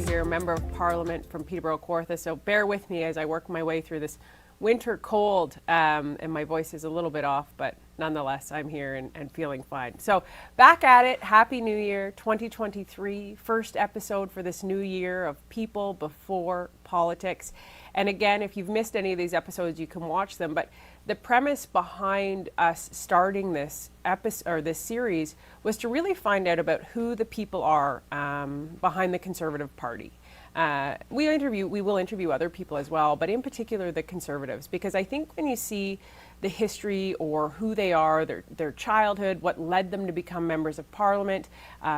here, Member of Parliament from Peterborough Kawartha. So bear with me as I work my way through this winter cold, and my voice is a little bit off, but nonetheless, I'm here and feeling fine. So back at it. Happy New Year, 2023. First episode for this new year of People Before Politics. And again, if you've missed any of these episodes, you can watch them. But the premise behind us starting this episode or this series was to really find out about who the people are behind the Conservative Party. We will interview other people as well, but in particular the Conservatives, because I think when you see the history or who they are, their childhood, what led them to become members of Parliament,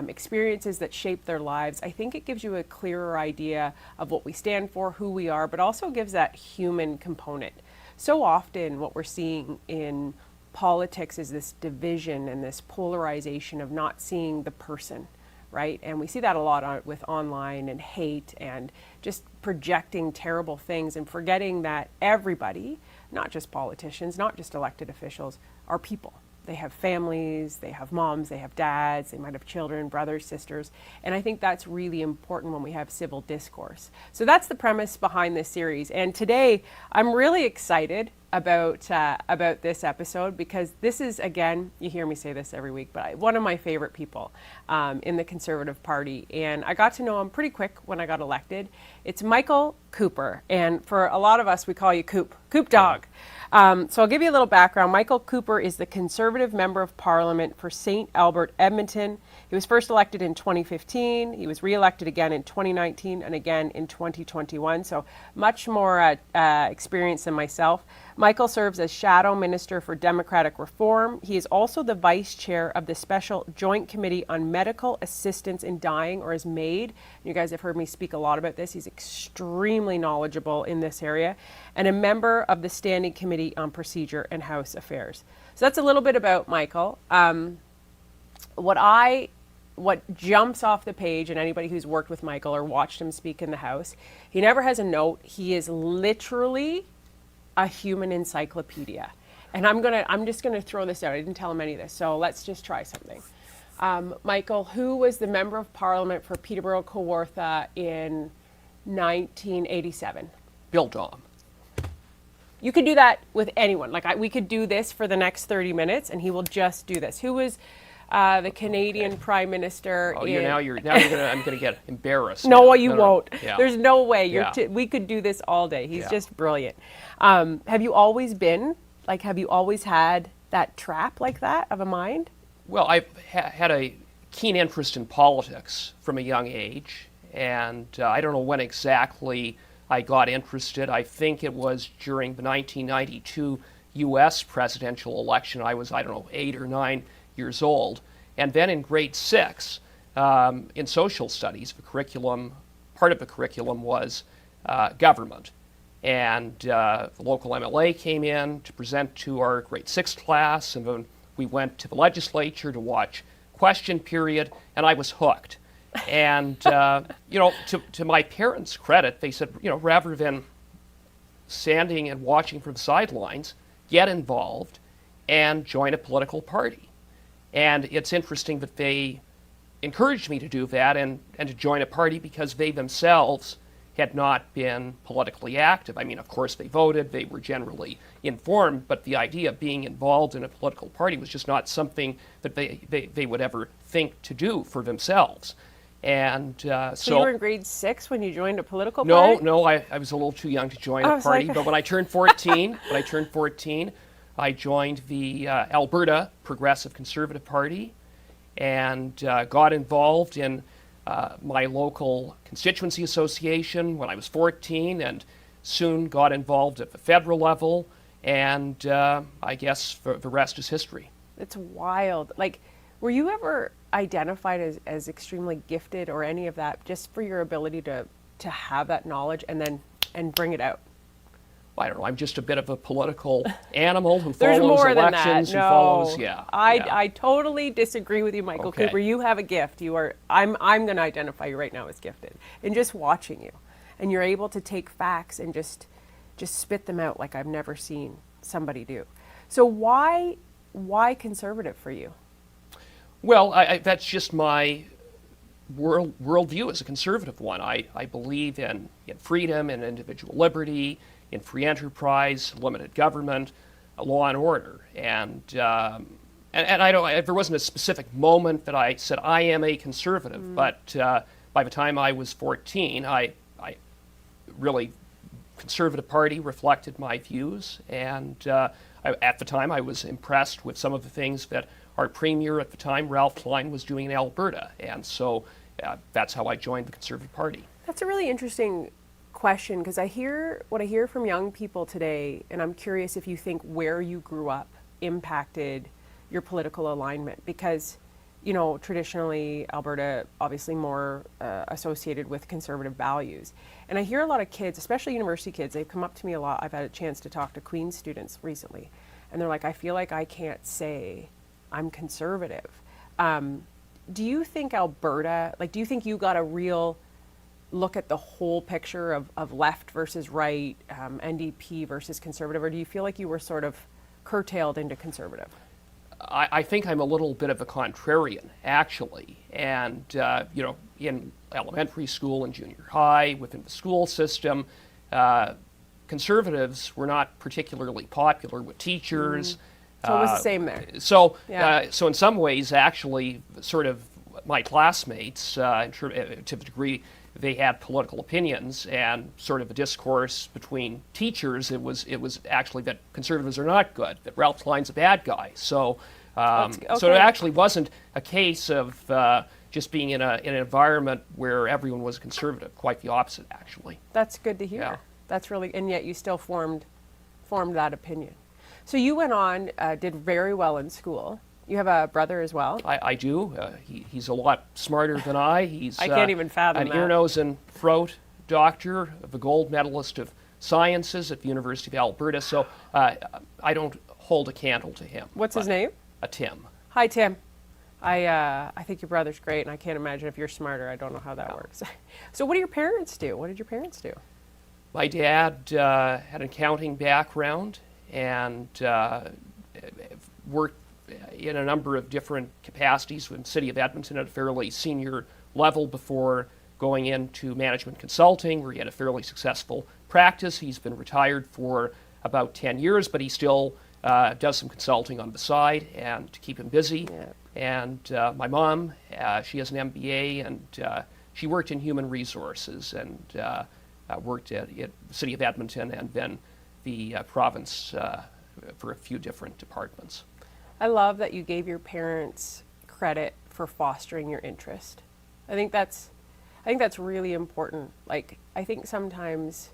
experiences that shaped their lives, I think it gives you a clearer idea of what we stand for, who we are, but also gives that human component. So often what we're seeing in politics is this division and this polarization of not seeing the person, right? And we see that a lot with online and hate and just projecting terrible things and forgetting that everybody, not just politicians, not just elected officials, are people. They have families, they have moms, they have dads, they might have children, brothers, sisters. And I think that's really important when we have civil discourse. So that's the premise behind this series. And today I'm really excited about this episode because this is, again, you hear me say this every week, but one of my favorite people in the Conservative Party. And I got to know him pretty quick when I got elected. It's Michael Cooper. And for a lot of us, we call you Coop Dog. So I'll give you a little background. Michael Cooper is the Conservative Member of Parliament for St. Albert, Edmonton. He was first elected in 2015. He was re-elected again in 2019 and again in 2021. So much more experience than myself. Michael serves as Shadow Minister for Democratic Reform. He is also the Vice Chair of the Special Joint Committee on Medical Assistance in Dying, or as MAID. You guys have heard me speak a lot about this. He's extremely knowledgeable in this area, and a member of the Standing Committee on Procedure and House Affairs. So that's a little bit about Michael. What jumps off the page, and anybody who's worked with Michael or watched him speak in the House, he never has a note. He is literally a human encyclopedia. And I'm just gonna throw this out. I didn't tell him any of this, so let's just try something. Michael, who was the Member of Parliament for Peterborough Kawartha in 1987? Bill Dom. You could do that with anyone. We could do this for the next 30 minutes, and he will just do this. Who was the Canadian Prime Minister? Oh, I'm gonna get embarrassed. No, you won't. Yeah. There's no way. We could do this all day. He's just brilliant. Have you always had that trap like that of a mind? Well, I've had a keen interest in politics from a young age, and I don't know when exactly I got interested. I think it was during the 1992 U.S. presidential election. I was, 8 or 9 years old. And then in grade 6, in social studies, part of the curriculum was government. And the local MLA came in to present to our grade 6 class, and then we went to the legislature to watch question period, and I was hooked. And, to my parents' credit, they said, rather than standing and watching from the sidelines, get involved and join a political party. And it's interesting that they encouraged me to do that and to join a party because they themselves had not been politically active. I mean, of course, they voted, they were generally informed, but the idea of being involved in a political party was just not something that they would ever think to do for themselves. And so you were in grade 6 when you joined a political party? No, I was a little too young to join a party. But when I turned 14, I joined the Alberta Progressive Conservative Party and got involved in my local constituency association when I was 14, and soon got involved at the federal level. And I guess the rest is history. It's wild. Were you ever identified as extremely gifted or any of that, just for your ability to have that knowledge and bring it out? I don't know. I'm just a bit of a political animal who There's follows more elections. Than that. No, I totally disagree with you, Michael Cooper. You have a gift. I'm going to identify you right now as gifted. And just watching you, and you're able to take facts and just spit them out like I've never seen somebody do. So why conservative for you? Well, that's just my worldview is a conservative one. I believe in freedom and individual liberty, in free enterprise, limited government, law and order. And I don't. There wasn't a specific moment that I said I am a conservative, but by the time I was 14, I really Conservative Party reflected my views, and at the time I was impressed with some of the things that our premier at the time, Ralph Klein, was doing in Alberta, and so that's how I joined the Conservative Party. That's a really interesting question, because what I hear from young people today, and I'm curious if you think where you grew up impacted your political alignment, because traditionally Alberta obviously more associated with conservative values. And I hear a lot of kids, especially university kids, they've come up to me a lot. I've had a chance to talk to Queen's students recently, and they're like, I feel like I can't say I'm conservative. Do you think Alberta, do you think you got a real look at the whole picture of left versus right, NDP versus conservative, or do you feel like you were sort of curtailed into conservative? I think I'm a little bit of a contrarian, actually. And, in elementary school and junior high, within the school system, conservatives were not particularly popular with teachers. So it was the same there. So Yeah. in some ways, actually, sort of my classmates, to the degree they had political opinions, and sort of a discourse between teachers, it was actually that conservatives are not good, that Ralph Klein's a bad guy. So so it actually wasn't a case of just being in an environment where everyone was conservative. Quite the opposite, actually. That's good to hear. Yeah. That's really, and yet you still formed that opinion. So you went on, did very well in school. You have a brother as well? I do. He's a lot smarter than I. He's I can't even fathom an that. ear, nose, and throat doctor, the gold medalist of sciences at the University of Alberta. So I don't hold a candle to him. What's his name? Tim. Hi, Tim. I think your brother's great, and I can't imagine if you're smarter. I don't know how that works. So what do your parents do? What did your parents do? My dad had an accounting background and worked in a number of different capacities in the city of Edmonton at a fairly senior level before going into management consulting, where he had a fairly successful practice. He's been retired for about 10 years, but he still does some consulting on the side and to keep him busy. Yeah. And my mom, she has an MBA, and she worked in human resources and worked at the city of Edmonton and then the province for a few different departments. I love that you gave your parents credit for fostering your interest. I think that's really important. I think sometimes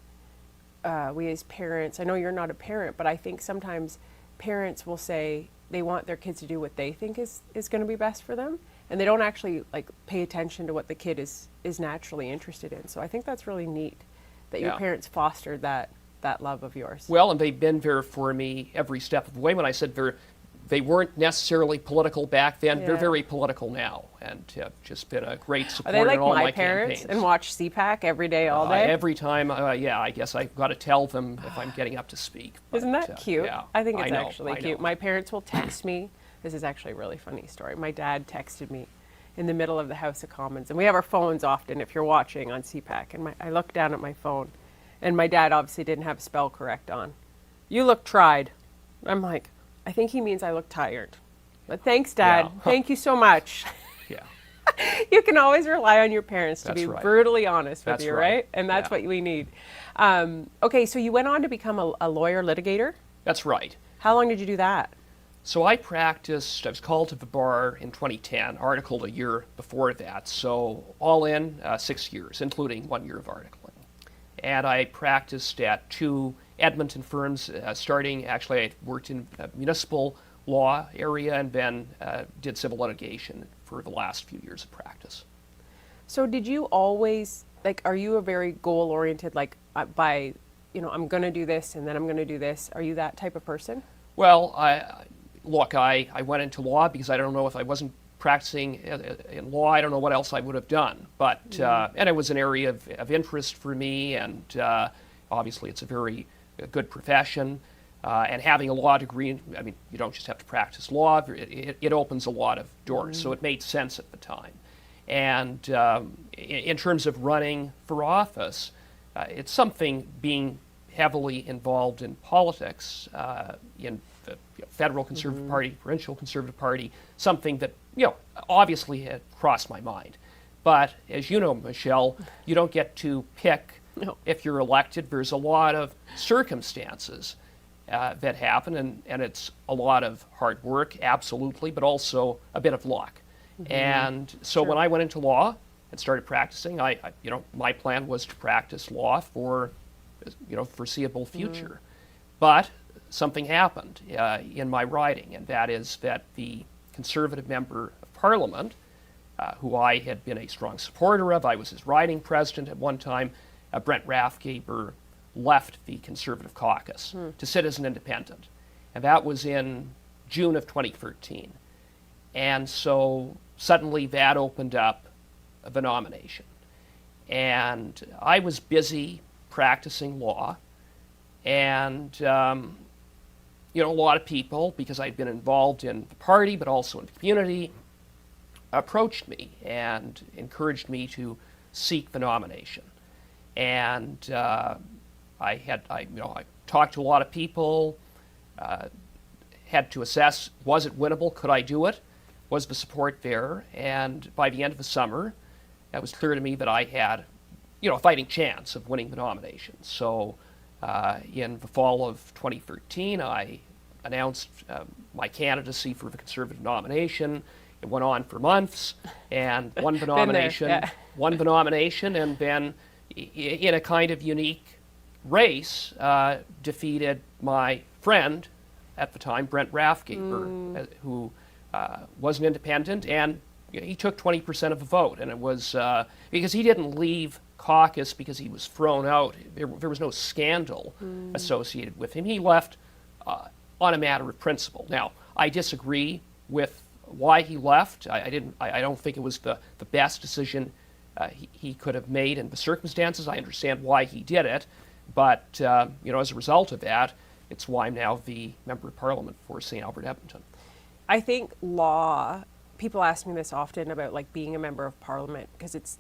we as parents, I know you're not a parent, but I think sometimes parents will say they want their kids to do what they think is going to be best for them, and they don't actually pay attention to what the kid is naturally interested in. So I think that's really neat that your parents fostered that love of yours. Well, and they've been there for me every step of the way. When I said they weren't necessarily political back then, they're very political now, and have just been a great support Are they like in all my my parents campaigns. and watch CPAC every day, all day? Every time, I guess I've got to tell them if I'm getting up to speak. But, Isn't that cute? Yeah, I think it's know, actually I cute. know. My parents will text me. This is actually a really funny story. My dad texted me in the middle of the House of Commons, and we have our phones often if you're watching on CPAC, and I looked down at my phone, and my dad obviously didn't have spell correct on. You look tried. I'm like, I think he means I look tired. But thanks, Dad. Yeah. Thank you so much. Yeah. You can always rely on your parents to That's be right. brutally honest with That's you, right. right? And that's Yeah. what we need. Okay, so you went on to become a lawyer litigator. That's right. How long did you do that? So I was called to the bar in 2010, articled a year before that. So all in, 6 years, including 1 year of articling. And I practiced at 2 Edmonton firms, starting, actually I worked in municipal law area and then did civil litigation for the last few years of practice. So did you always, are you a very goal-oriented, I'm going to do this and then I'm going to do this? Are you that type of person? Well, I went into law because I don't know if I wasn't practicing in law, I don't know what else I would have done. But, and it was an area of interest for me, and obviously it's a very good profession. And having a law degree, I mean, you don't just have to practice law, it opens a lot of doors. So it made sense at the time. And in terms of running for office, it's something being heavily involved in politics, in the federal Conservative Party, provincial Conservative Party, something that, obviously had crossed my mind. But as you know, Michelle, you don't get to pick if you're elected. There's a lot of circumstances that happen, and it's a lot of hard work, absolutely, but also a bit of luck. And so when I went into law and started practicing, my plan was to practice law for, foreseeable future. But something happened in my riding, and that is that the Conservative member of Parliament, who I had been a strong supporter of, I was his riding president at one time, Brent Rathgeber, left the Conservative caucus to sit as an independent. And that was in June of 2013. And so suddenly that opened up the nomination. And I was busy practicing law. And, a lot of people, because I'd been involved in the party, but also in the community, approached me and encouraged me to seek the nomination. And I talked to a lot of people, had to assess, was it winnable? Could I do it? Was the support there? And by the end of the summer, it was clear to me that I had, a fighting chance of winning the nomination. So in the fall of 2013, I announced my candidacy for the Conservative nomination. It went on for months, and won the nomination. Won the nomination, and then, in a kind of unique race, defeated my friend at the time, Brent Rathgeber, who was an independent, and he took 20% of the vote. And it was because he didn't leave caucus because he was thrown out. There was no scandal associated with him. He left on a matter of principle. Now, I disagree with why he left. I don't think it was the best decision he could have made in the circumstances. I understand why he did it, but as a result of that, it's why I'm now the member of Parliament for St. Albert Edmonton. I think law. People ask me this often about being a member of Parliament, because it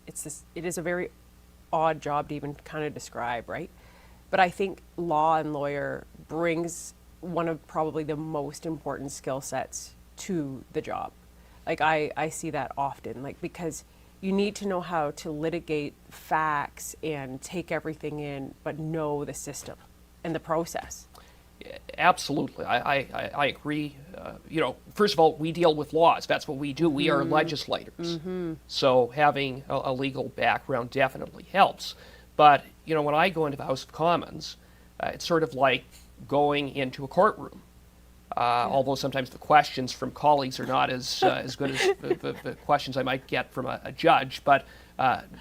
is a very odd job to even kind of describe, right? But I think law and lawyer brings one of probably the most important skill sets to the job. I see that often, because you need to know how to litigate facts and take everything in, but know the system and the process. Absolutely. I agree. First of all, we deal with laws. That's what we do. We are legislators. So having a legal background definitely helps. But, when I go into the House of Commons, it's sort of like going into a courtroom. Although sometimes the questions from colleagues are not as good as the questions I might get from a judge, but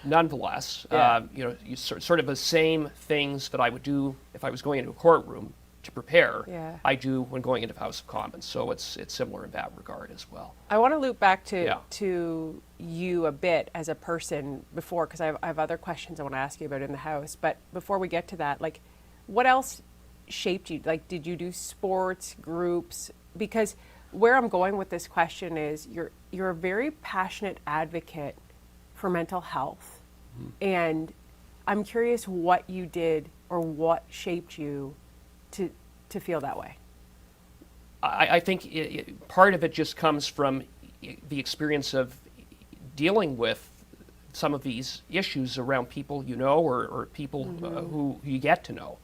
nonetheless, you sort of the same things that I would do if I was going into a courtroom to prepare, I do when going into the House of Commons. So it's similar in that regard as well. I want to loop back to you a bit as a person before, because I have other questions I want to ask you about in the House. But before we get to that, what else shaped you? Did you do sports, groups? Because where I'm going with this question is you're a very passionate advocate for mental health. And I'm curious what you did or what shaped you to feel that way. I think part of it just comes from the experience of dealing with some of these issues around people or people who you get to know.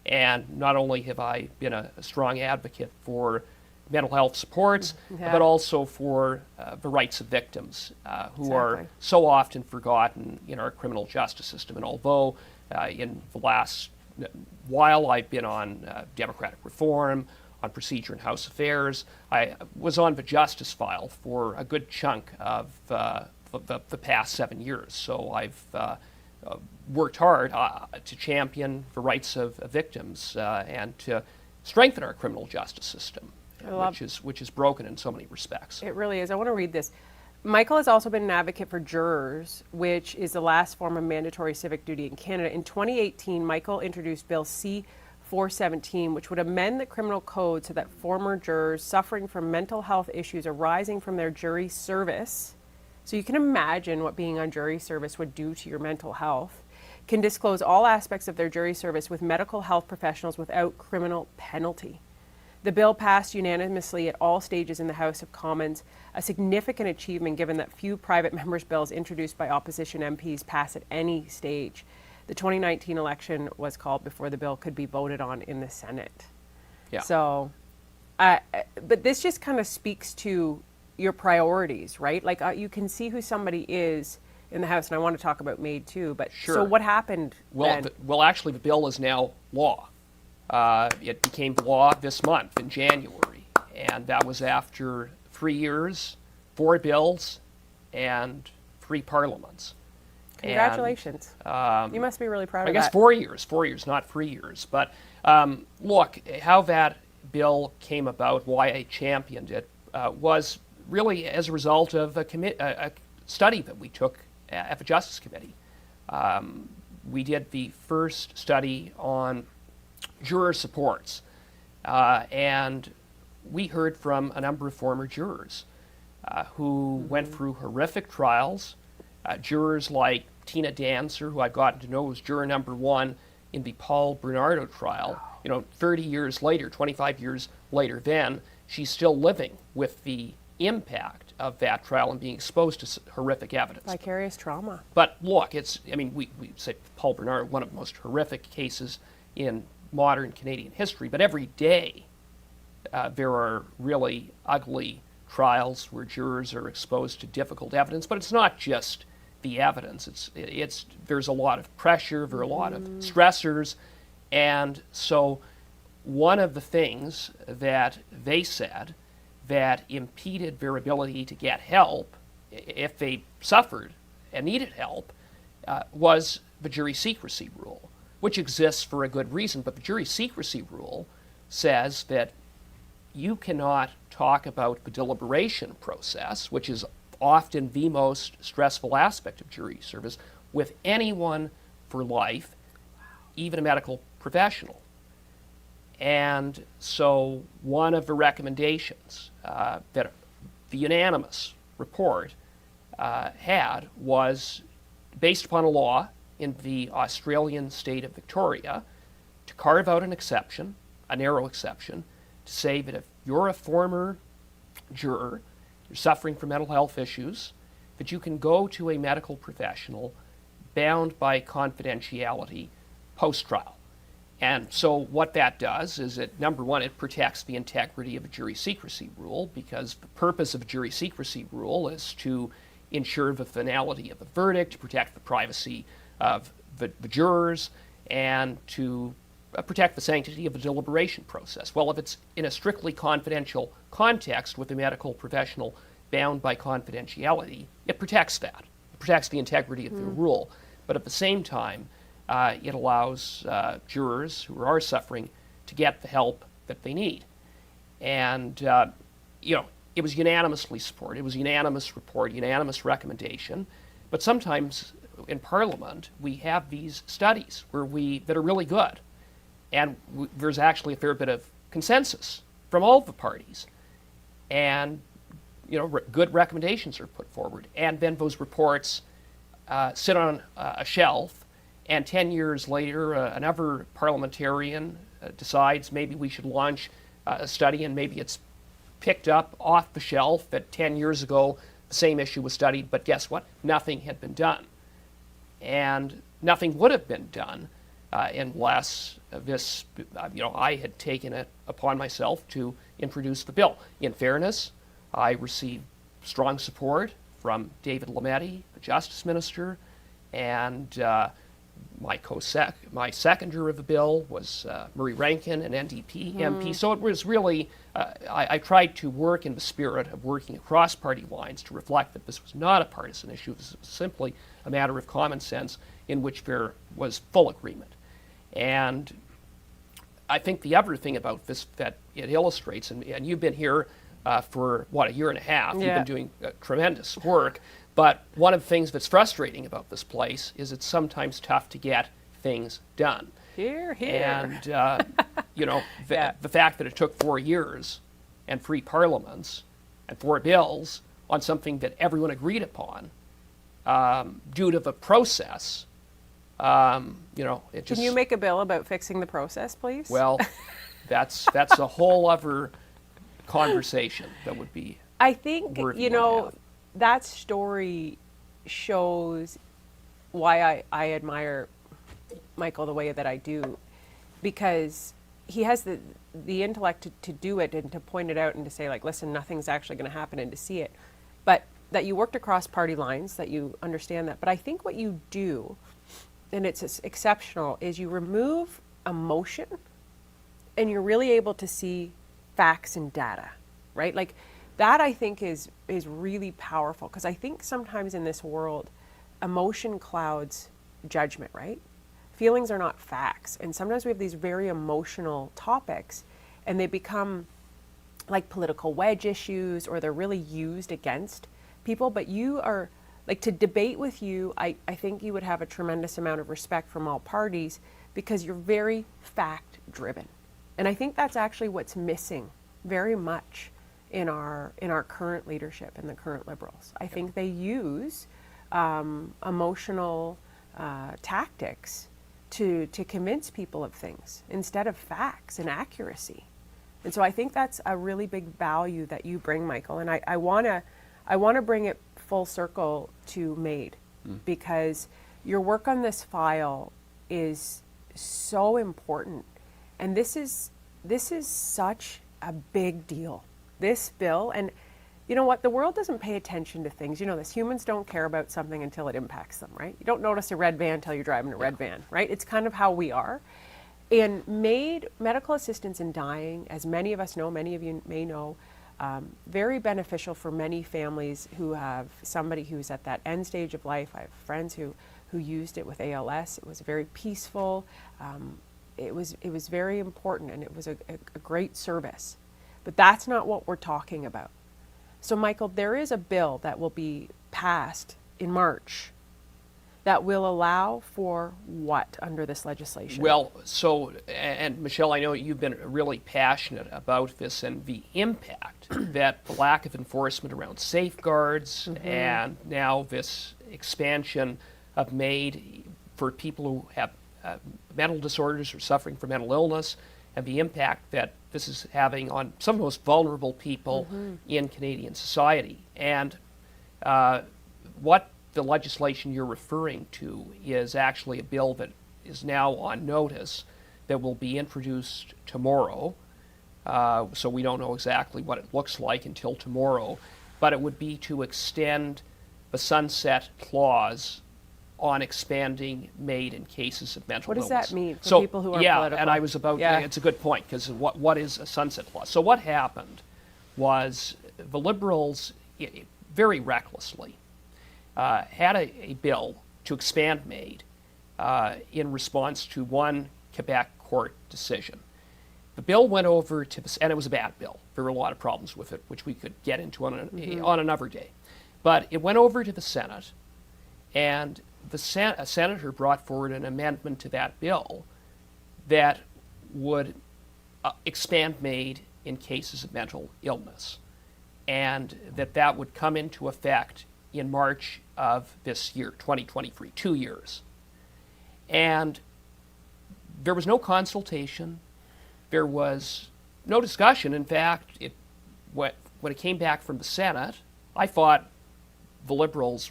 And not only have I been a strong advocate for mental health supports, but also for the rights of victims who are so often forgotten in our criminal justice system. And although in the last while I've been on democratic reform, on procedure and House affairs, I was on the justice file for a good chunk of the past 7 years. So I've worked hard to champion the rights of victims and to strengthen our criminal justice system, which is broken in so many respects. It really is. I want to read this. Michael has also been an advocate for jurors, which is the last form of mandatory civic duty in Canada. In 2018, Michael introduced Bill C-417, which would amend the criminal code so that former jurors suffering from mental health issues arising from their jury service So you can imagine what being on jury service would do to your mental health. Can disclose all aspects of their jury service with medical health professionals without criminal penalty. The bill passed unanimously at all stages in the House of Commons, a significant achievement given that few private members' bills introduced by opposition MPs pass at any stage. The 2019 election was called before the bill could be voted on in the Senate. Yeah. So, but this just kind of speaks to your priorities, right? Like you can see who somebody is in the House, and I want to talk about MAID too, but Sure. so what happened then? Well, actually, the bill is now law. It became law this month in January, and that was after 3 years, 4 bills, and 3 parliaments. Congratulations. You must be really proud I of guess that. 4 years, not 3 years. But look, how that bill came about, why I championed it, was really as a result of a study that we took at the Justice Committee. We did the first study on juror supports, and we heard from a number of former jurors who went through horrific trials. Jurors like Tina Dancer, who I've gotten to know, was juror number 1 in the Paul Bernardo trial. 30 years later, 25 years later then, she's still living with the impact of that trial and being exposed to horrific evidence. Vicarious trauma. But look, we say Paul Bernardo, one of the most horrific cases in modern Canadian history, but every day there are really ugly trials where jurors are exposed to difficult evidence, but it's not just the evidence. There's a lot of pressure, there are a lot of stressors, and so one of the things that they said that impeded their ability to get help if they suffered and needed help was the jury secrecy rule, which exists for a good reason, but the jury secrecy rule says that you cannot talk about the deliberation process, which is often the most stressful aspect of jury service, with anyone for life, even a medical professional. And so one of the recommendations that the unanimous report had was based upon a law in the Australian state of Victoria to carve out an exception, a narrow exception, to say that if you're a former juror, you're suffering from mental health issues, that you can go to a medical professional bound by confidentiality post-trial. And so what that does is number one, it protects the integrity of a jury secrecy rule, because the purpose of a jury secrecy rule is to ensure the finality of the verdict, to protect the privacy of the jurors, and to protect the sanctity of the deliberation process. Well, if it's in a strictly confidential context with a medical professional bound by confidentiality, it protects that. It protects the integrity of the rule. But at the same time, it allows jurors who are suffering to get the help that they need. And, it was unanimously supported. It was a unanimous report, unanimous recommendation. But sometimes in Parliament, we have these studies that are really good. And there's actually a fair bit of consensus from all the parties. And, good recommendations are put forward. And then those reports sit on a shelf, and 10 years later, another parliamentarian decides maybe we should launch a study, and maybe it's picked up off the shelf that 10 years ago the same issue was studied, but guess what? Nothing had been done. And nothing would have been done unless I had taken it upon myself to introduce the bill. In fairness, I received strong support from David Lametti, the Justice Minister, and my seconder of the bill was Murray Rankin, an NDP MP. So it was really, I tried to work in the spirit of working across party lines to reflect that this was not a partisan issue. This was simply a matter of common sense in which there was full agreement. And I think the other thing about this that it illustrates, and you've been here for, a year and a half. Yeah. You've been doing tremendous work. But one of the things that's frustrating about this place is it's sometimes tough to get things done. Here. And, the fact that it took 4 years and 3 parliaments and 4 bills on something that everyone agreed upon due to the process. It just. Can you make a bill about fixing the process, please? Well, that's a whole other conversation that would be. I think, worthy one to have. that story shows why I admire Michael the way that I do, because he has the intellect to do it and to point it out and to say, like, listen, nothing's actually going to happen, and to see it. But that you worked across party lines, that you understand that. But I think what you do, and it's exceptional, is you remove emotion and you're really able to see facts and data, right? Like that I think is really powerful, because I think sometimes in this world, emotion clouds judgment, right? Feelings are not facts. And sometimes we have these very emotional topics and they become like political wedge issues, or they're really used against people. But you are, like, to debate with you, I think you would have a tremendous amount of respect from all parties, because you're very fact driven. And I think that's actually what's missing very much in our current leadership and the current Liberals. I think they use emotional tactics to convince people of things instead of facts and accuracy. And so I think that's a really big value that you bring, Michael. And I want to bring it full circle to MAID, because your work on this file is so important. And this is such a big deal, this bill. And you know what? The world doesn't pay attention to things. You know this. Humans don't care about something until it impacts them, right? You don't notice a red van until you're driving a red van, right? It's kind of how we are. And MAID, medical assistance in dying, as many of us know, many of you may know, very beneficial for many families who have somebody who's at that end stage of life. I have friends who used it with ALS. It was very peaceful. It was very important, and it was a great service. But that's not what we're talking about. So, Michael, there is a bill that will be passed in March that will allow for what under this legislation? Well, so, and Michelle, I know you've been really passionate about this and the impact that the lack of enforcement around safeguards and now this expansion of MAID for people who have mental disorders or suffering from mental illness, and the impact that this is having on some of the most vulnerable people in Canadian society. And what the legislation you're referring to is actually a bill that is now on notice that will be introduced tomorrow. So we don't know exactly what it looks like until tomorrow, but it would be to extend the sunset clause on expanding MAID in cases of mental illness. What does that mean for people who are political? And I was about, it's a good point, because what is a sunset clause? So what happened was the Liberals, very recklessly, had a bill to expand MAID in response to one Quebec court decision. The bill went over to the, and it was a bad bill. There were a lot of problems with it, which we could get into on another day. But it went over to the Senate, and a senator brought forward an amendment to that bill that would expand MAID in cases of mental illness, and that would come into effect in March of this year, 2023, 2 years. And there was no consultation. There was no discussion. In fact, when it came back from the Senate, I thought the Liberals,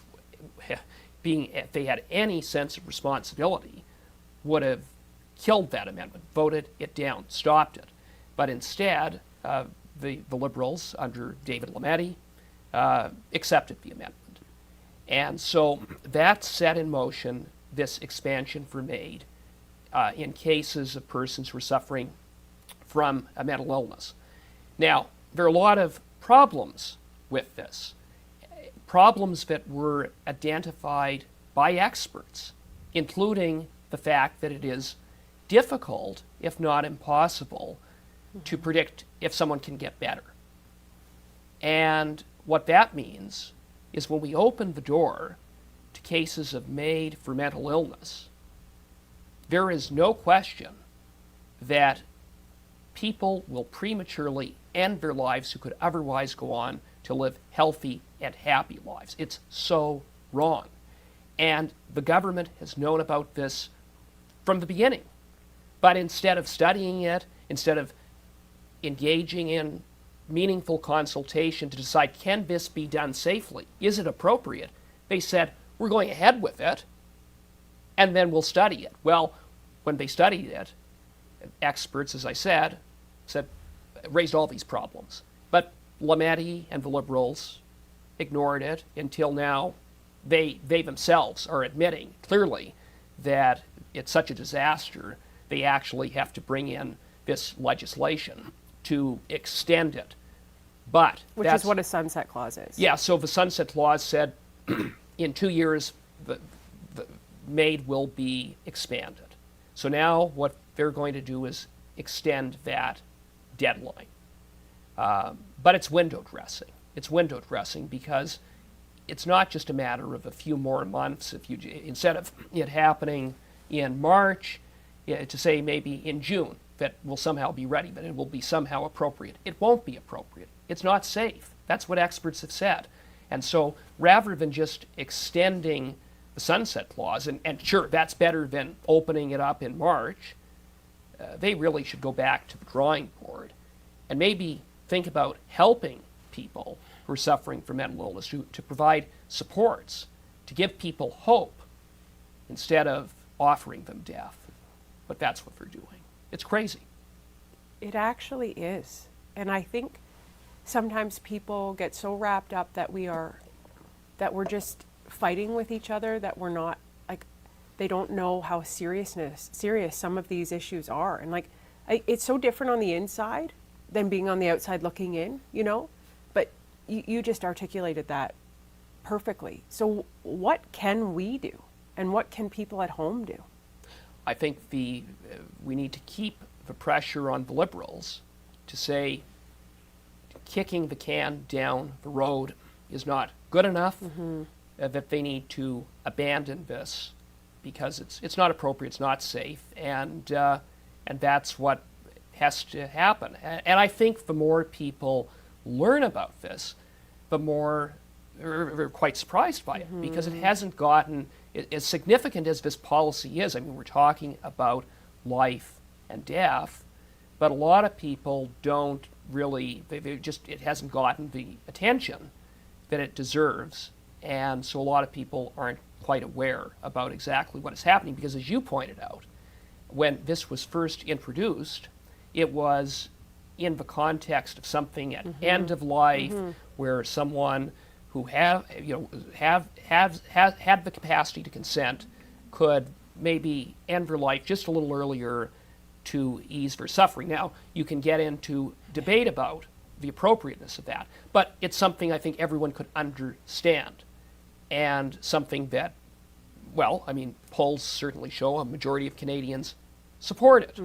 if they had any sense of responsibility, would have killed that amendment, voted it down, stopped it. But instead, the Liberals, under David Lametti, accepted the amendment. And so that set in motion this expansion for MAID in cases of persons who are suffering from a mental illness. Now, there are a lot of problems with this, problems that were identified by experts, including the fact that it is difficult, if not impossible, to predict if someone can get better. And what that means is when we open the door to cases of MAID for mental illness, there is no question that people will prematurely end their lives who could otherwise go on to live healthy, and happy lives. It's so wrong. And the government has known about this from the beginning. But instead of studying it, instead of engaging in meaningful consultation to decide, can this be done safely? Is it appropriate? They said, we're going ahead with it, and then we'll study it. Well, when they studied it, experts, as I said, raised all these problems. But Lametti and the Liberals ignored it until now. They themselves are admitting clearly that it's such a disaster, they actually have to bring in this legislation to extend it. But Which is what a sunset clause is. Yeah, so the sunset clause said in 2 years the MAID will be expanded. So now what they're going to do is extend that deadline. But it's window dressing. It's window dressing because it's not just a matter of a few more months. Instead of it happening in March, to say maybe in June, that will somehow be ready, but it will be somehow appropriate. It won't be appropriate. It's not safe. That's what experts have said. And so rather than just extending the sunset clause, and sure, that's better than opening it up in March, they really should go back to the drawing board and maybe think about helping people who are suffering from mental illness, to provide supports, to give people hope instead of offering them death. But that's what they're doing. It's crazy. It actually is. And I think sometimes people get so wrapped up that we're just fighting with each other, that we're not, like, they don't know how serious some of these issues are. And like, it's so different on the inside than being on the outside looking in, you know? But you just articulated that perfectly. So what can we do? And what can people at home do? I think we need to keep the pressure on the Liberals to say kicking the can down the road is not good enough, that they need to abandon this because it's not appropriate, it's not safe, and that's what has to happen. And I think the more people learn about this, the more they're quite surprised by it, because it hasn't gotten as significant as this policy is. I mean, we're talking about life and death, but a lot of people don't really, it hasn't gotten the attention that it deserves. And so a lot of people aren't quite aware about exactly what is happening, because as you pointed out, when this was first introduced, it was in the context of something at end of life, where someone who had the capacity to consent could maybe end their life just a little earlier to ease their suffering. Now, you can get into debate about the appropriateness of that, but it's something I think everyone could understand, and something that, well, I mean, polls certainly show a majority of Canadians support it.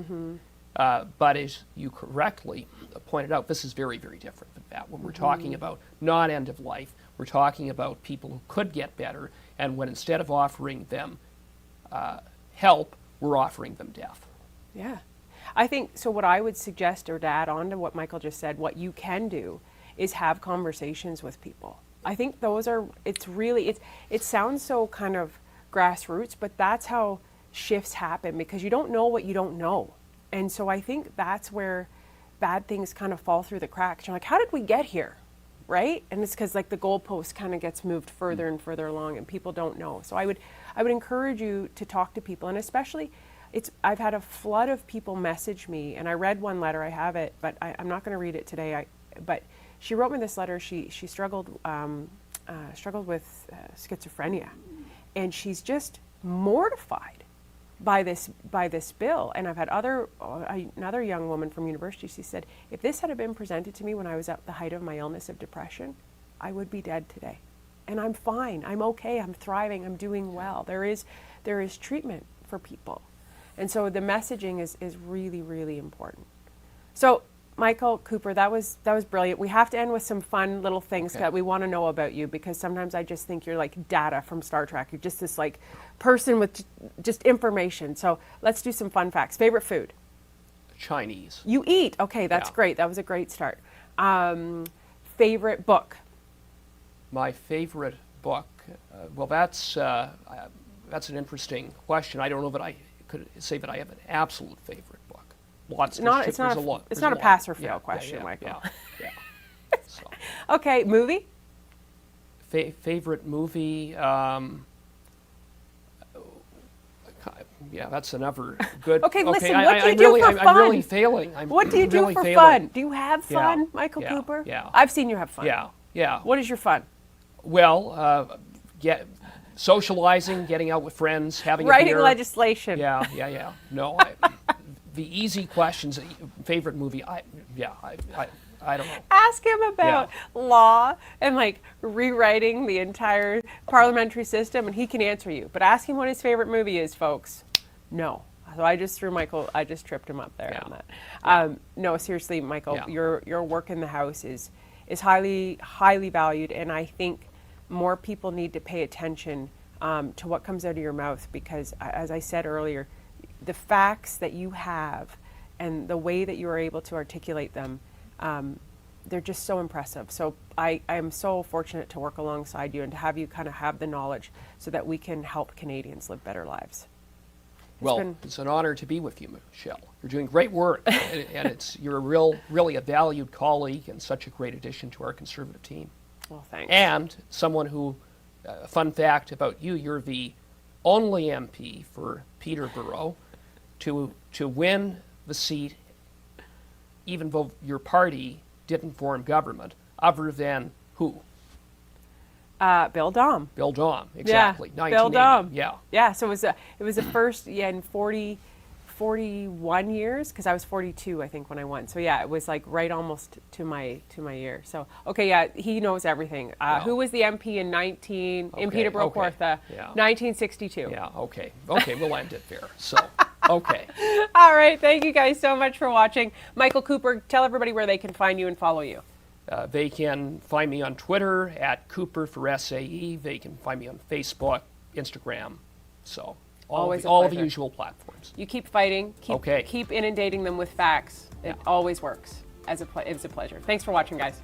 But as you correctly pointed out, this is very, very different than that. When we're talking about not end of life, we're talking about people who could get better, and when instead of offering them help, we're offering them death. Yeah. I think, so what I would suggest, or to add on to what Michael just said, what you can do is have conversations with people. I think those are, it sounds so kind of grassroots, but that's how shifts happen, because you don't know what you don't know. And so I think that's where bad things kind of fall through the cracks. You're like, how did we get here? Right? And it's because like the goalpost kind of gets moved further and further along, and people don't know. So I would encourage you to talk to people, and especially I've had a flood of people message me, and I read one letter, I have it, but I'm not going to read it today. But she wrote me this letter. She struggled with schizophrenia, and she's just mortified by this bill. And I've had another young woman from university. She said, if this had been presented to me when I was at the height of my illness of depression, I would be dead today. And I'm fine. I'm okay. I'm thriving. I'm doing well. There is treatment for people. And so the messaging is really, really important. So Michael Cooper, that was brilliant. We have to end with some fun little things that we want to know about you, because sometimes I just think you're like Data from Star Trek. You're just this like person with just information. So let's do some fun facts. Favorite food? Chinese. You eat. Okay, that's great. That was a great start. Favorite book? My favorite book. Well, that's an interesting question. I don't know that I could say that I have an absolute favorite book. Lots. It's not a pass or fail question, Michael. Yeah. So, Okay, movie? favorite movie. Yeah, that's another good. Okay, listen, I, what do you I'm do really, for I'm fun? really failing. What do you do really for failing. fun? Do you have Yeah, fun, Michael yeah, Cooper? yeah. I've seen you have fun. Yeah. What is your fun? Well, socializing, getting out with friends, having a Writing beer. legislation. Yeah. No, the easy questions. Favorite movie? I don't know. Ask him about law and like rewriting the entire parliamentary system, and he can answer you. But ask him what his favorite movie is, folks. No. So I just tripped him up there on that. No, seriously, Michael, your work in the House is highly, highly valued, and I think more people need to pay attention to what comes out of your mouth, because, as I said earlier, the facts that you have and the way that you are able to articulate them, they're just so impressive. So I am so fortunate to work alongside you and to have you kind of have the knowledge so that we can help Canadians live better lives. It's an honor to be with you, Michelle. You're doing great work, and you're really a valued colleague and such a great addition to our Conservative team. Well, thanks. And someone who, fun fact about you, you're the only MP for Peterborough to win the seat, even though your party didn't form government, other than who? Bill Dom. Bill Dom, exactly. Yeah, Bill Dom. Yeah. Yeah, so it was the first in 41 years, because I was 42, I think, when I won. So yeah, it was like right almost to my year. So okay, yeah, he knows everything. Who was the MP in Peterborough Kawartha? 1962. Yeah. Okay, we'll end it there. So okay. All right, thank you guys so much for watching. Michael Cooper, tell everybody where they can find you and follow you. They can find me on Twitter at Cooper for SAE. They can find me on Facebook, Instagram. So all of the usual platforms. You keep fighting. Keep inundating them with facts. It always works. It's a pleasure. Thanks for watching, guys.